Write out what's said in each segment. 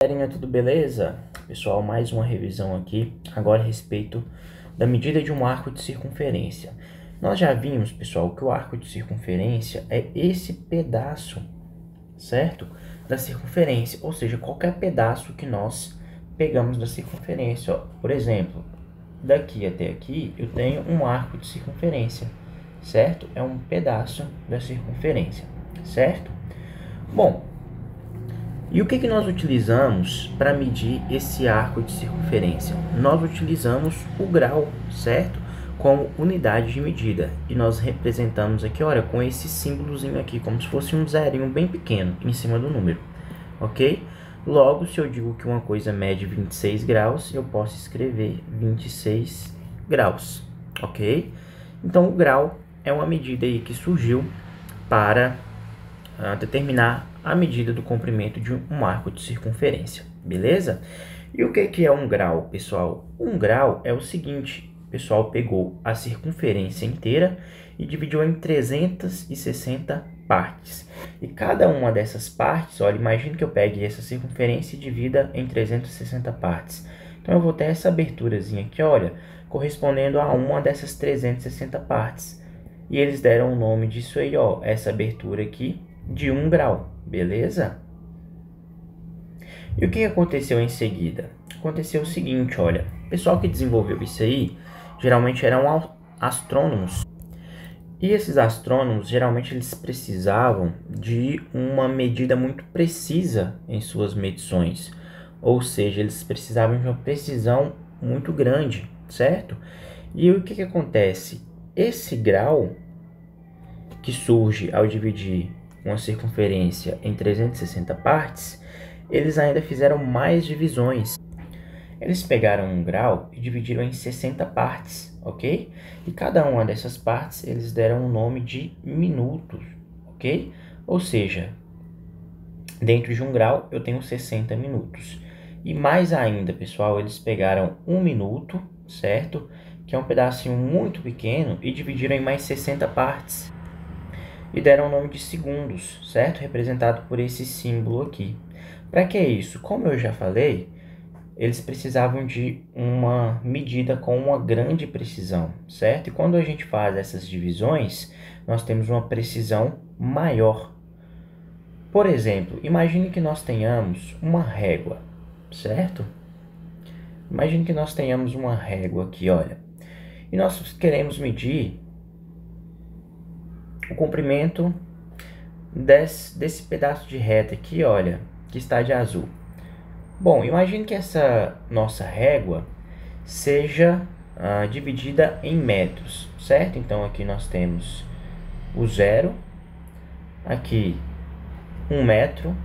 Galerinha, tudo beleza? Pessoal, mais uma revisão aqui, agora a respeito da medida de um arco de circunferência. Nós já vimos, pessoal, que o arco de circunferência é esse pedaço, certo? Da circunferência, ou seja, qualquer pedaço que nós pegamos da circunferência. Ó. Por exemplo, daqui até aqui eu tenho um arco de circunferência, certo? É um pedaço da circunferência, certo? Bom, e o que nós utilizamos para medir esse arco de circunferência? Nós utilizamos o grau, certo? Como unidade de medida. E nós representamos aqui, olha, com esse símbolozinho aqui, como se fosse um zerinho bem pequeno em cima do número, ok? Logo, se eu digo que uma coisa mede 26 graus, eu posso escrever 26 graus, ok? Então, o grau é uma medida aí que surgiu para determinar a medida do comprimento de um arco de circunferência, beleza? E o que é um grau, pessoal? Um grau é o seguinte, o pessoal pegou a circunferência inteira e dividiu em 360 partes. E cada uma dessas partes, olha, imagine que eu pegue essa circunferência e divida em 360 partes. Então eu vou ter essa aberturazinha aqui, olha, correspondendo a uma dessas 360 partes. E eles deram o nome disso aí, ó, essa abertura aqui, de 1 grau, beleza? E o que aconteceu em seguida? Aconteceu o seguinte, olha, o pessoal que desenvolveu isso aí, geralmente eram astrônomos. E esses astrônomos, geralmente eles precisavam de uma medida muito precisa em suas medições. Ou seja, eles precisavam de uma precisão muito grande, certo? E o que acontece? Esse grau que surge ao dividir uma circunferência em 360 partes, eles ainda fizeram mais divisões. Eles pegaram um grau e dividiram em 60 partes, ok? E cada uma dessas partes eles deram o nome de minutos, ok? Ou seja, dentro de um grau eu tenho 60 minutos. E mais ainda, pessoal, eles pegaram 1 minuto, certo? Que é um pedacinho muito pequeno, e dividiram em mais 60 partes. E deram o nome de segundos, certo? Representado por esse símbolo aqui. Para que isso? Como eu já falei, eles precisavam de uma medida com uma grande precisão, certo? E quando a gente faz essas divisões, nós temos uma precisão maior. Por exemplo, imagine que nós tenhamos uma régua, certo? Imagine que nós tenhamos uma régua aqui, olha. E nós queremos medir o comprimento desse pedaço de reta aqui, olha, que está de azul. Bom, imagine que essa nossa régua seja dividida em metros, certo? Então aqui nós temos o 0, aqui 1 metro,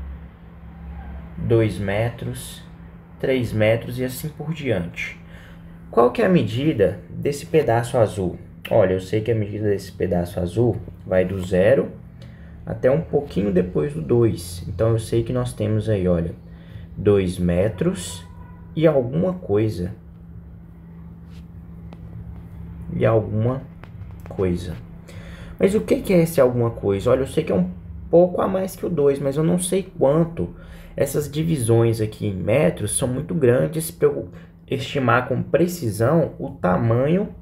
2 metros, 3 metros e assim por diante. Qual que é a medida desse pedaço azul? Olha, eu sei que a medida desse pedaço azul vai do 0 até um pouquinho depois do 2. Então, eu sei que nós temos aí, olha, 2 metros e alguma coisa. E alguma coisa. Mas o que é esse alguma coisa? Olha, eu sei que é um pouco a mais que o 2, mas eu não sei quanto. Essas divisões aqui em metros são muito grandes para eu estimar com precisão o tamanho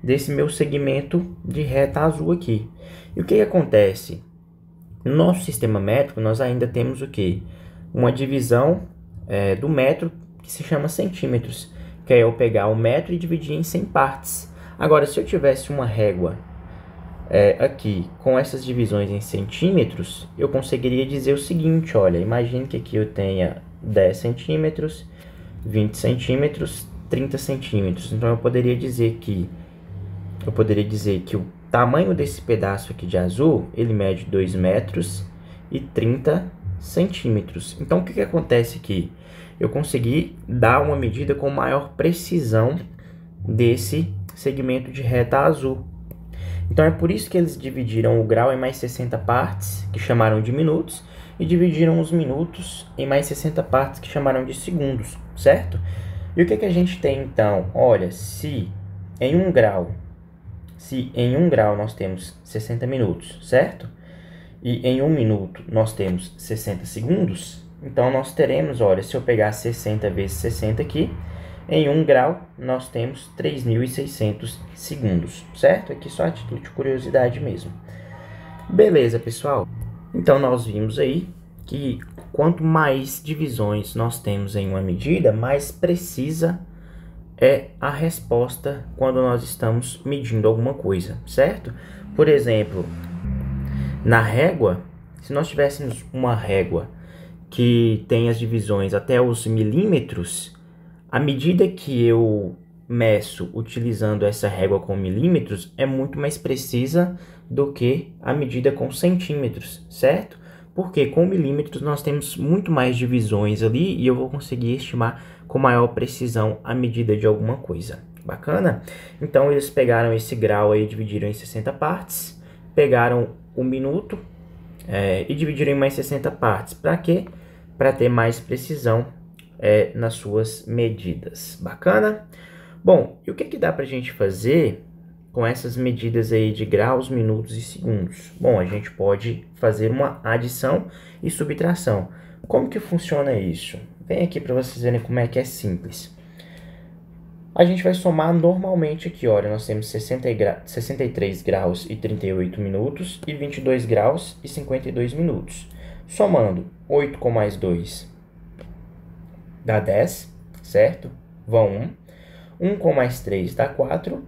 desse meu segmento de reta azul aqui. E o que acontece? No nosso sistema métrico, nós ainda temos o quê? Uma divisão do metro que se chama centímetros, que é eu pegar o metro e dividir em 100 partes. Agora, se eu tivesse uma régua aqui com essas divisões em centímetros, eu conseguiria dizer o seguinte, olha, imagine que aqui eu tenha 10 centímetros, 20 centímetros, 30 centímetros. Então, eu poderia dizer que o tamanho desse pedaço aqui de azul, ele mede 2 metros e 30 centímetros. Então, o que acontece aqui? Eu consegui dar uma medida com maior precisão desse segmento de reta azul. Então, é por isso que eles dividiram o grau em mais 60 partes, que chamaram de minutos, e dividiram os minutos em mais 60 partes, que chamaram de segundos, certo? E o que a gente tem, então? Olha, se em 1 grau nós temos 60 minutos, certo? E em 1 minuto nós temos 60 segundos, Então, nós teremos, olha, se eu pegar 60 vezes 60 aqui, em 1 grau, nós temos 3.600 segundos, certo? Aqui só a título de curiosidade mesmo. Beleza, pessoal? Então, nós vimos aí que quanto mais divisões nós temos em uma medida, mais precisa é a resposta quando nós estamos medindo alguma coisa, certo? Por exemplo, na régua, se nós tivéssemos uma régua que tem as divisões até os milímetros, à medida que eu meço utilizando essa régua com milímetros, é muito mais precisa do que a medida com centímetros, certo? Porque com milímetros nós temos muito mais divisões ali e eu vou conseguir estimar com maior precisão a medida de alguma coisa. Bacana? Então eles pegaram esse grau aí, dividiram em 60 partes, pegaram o minuto e dividiram em mais 60 partes. Para quê? Para ter mais precisão nas suas medidas. Bacana? Bom, e o que dá para a gente fazer com essas medidas aí de graus, minutos e segundos? Bom, a gente pode fazer uma adição e subtração. Como que funciona isso? Vem aqui para vocês verem como é que é simples. A gente vai somar normalmente aqui, olha, nós temos 63 graus e 38 minutos e 22 graus e 52 minutos. Somando 8 com mais 2 dá 10, certo? Vão 1. 1 com mais 3 dá 4.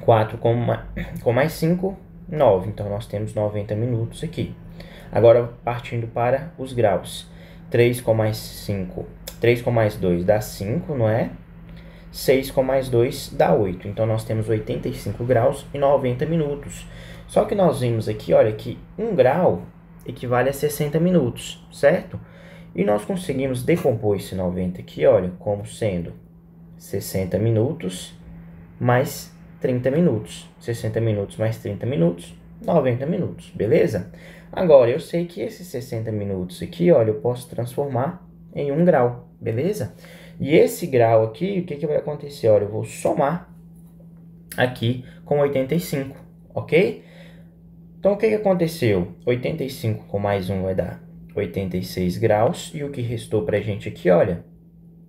4 com mais 5, 9. Então, nós temos 90 minutos aqui. Agora, partindo para os graus. 3 com mais 5, 3 com mais 2 dá 5, não é? 6 com mais 2 dá 8. Então, nós temos 85 graus e 90 minutos. Só que nós vimos aqui, olha, que 1 grau equivale a 60 minutos, certo? E nós conseguimos decompor esse 90 aqui, olha, como sendo 60 minutos mais 30 minutos. 60 minutos mais 30 minutos, 90 minutos, beleza? Agora, eu sei que esses 60 minutos aqui, olha, eu posso transformar em 1 grau, beleza? E esse grau aqui, o que vai acontecer? Olha, eu vou somar aqui com 85, ok? Então, o que aconteceu? 85 com mais 1 vai dar 86 graus. E o que restou pra gente aqui, olha,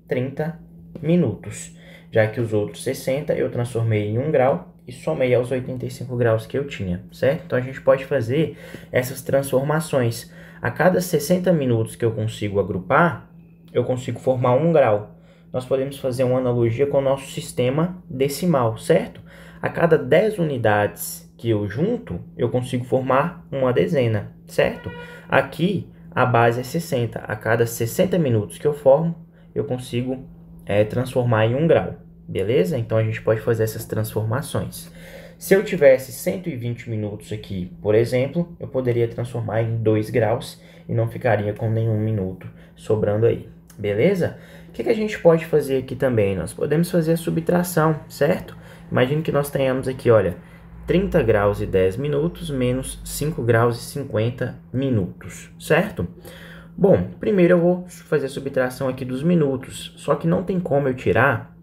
30 minutos. Já que os outros 60 eu transformei em 1 grau e somei aos 85 graus que eu tinha, certo? Então, a gente pode fazer essas transformações. A cada 60 minutos que eu consigo agrupar, eu consigo formar 1 grau. Nós podemos fazer uma analogia com o nosso sistema decimal, certo? A cada 10 unidades que eu junto, eu consigo formar uma dezena, certo? Aqui, a base é 60. A cada 60 minutos que eu formo, eu consigo transformar em 1 grau, beleza? Então, a gente pode fazer essas transformações. Se eu tivesse 120 minutos aqui, por exemplo, eu poderia transformar em 2 graus e não ficaria com nenhum minuto sobrando aí, beleza? O que a gente pode fazer aqui também? Nós podemos fazer a subtração, certo? Imagine que nós tenhamos aqui, olha, 30 graus e 10 minutos menos 5 graus e 50 minutos, certo? Bom, primeiro eu vou fazer a subtração aqui dos minutos, só que não tem como eu tirar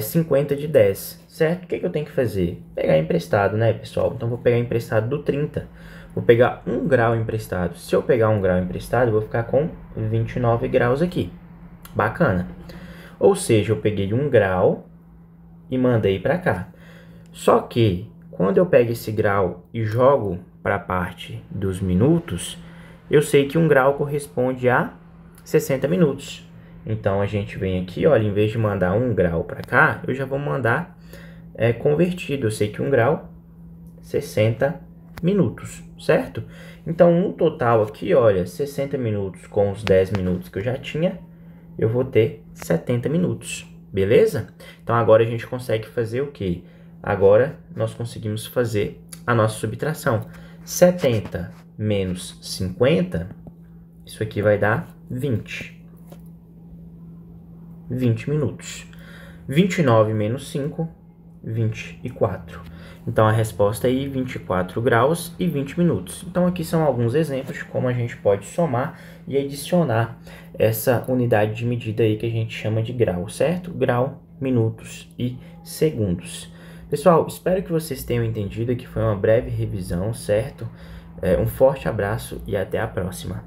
50 de 10, certo? O que eu tenho que fazer? Pegar emprestado, né, pessoal? Então, vou pegar emprestado do 30. Vou pegar 1 grau emprestado. Se eu pegar 1 grau emprestado, eu vou ficar com 29 graus aqui. Bacana. Ou seja, eu peguei 1 grau e mandei para cá. Só que, quando eu pego esse grau e jogo para a parte dos minutos, eu sei que 1 grau corresponde a 60 minutos. Então, a gente vem aqui, olha, em vez de mandar 1 grau para cá, eu já vou mandar convertido. Eu sei que 1 grau, 60 minutos, certo? Então, no total aqui, olha, 60 minutos com os 10 minutos que eu já tinha, eu vou ter 70 minutos, beleza? Então, agora a gente consegue fazer o quê? Agora, nós conseguimos fazer a nossa subtração. 70 menos 50, isso aqui vai dar 20. 20 minutos. 29 menos 5, 24. Então, a resposta aí, 24 graus e 20 minutos. Então, aqui são alguns exemplos de como a gente pode somar e adicionar essa unidade de medida aí que a gente chama de grau, certo? Grau, minutos e segundos. Pessoal, espero que vocês tenham entendido que foi uma breve revisão, certo? Um forte abraço e até a próxima.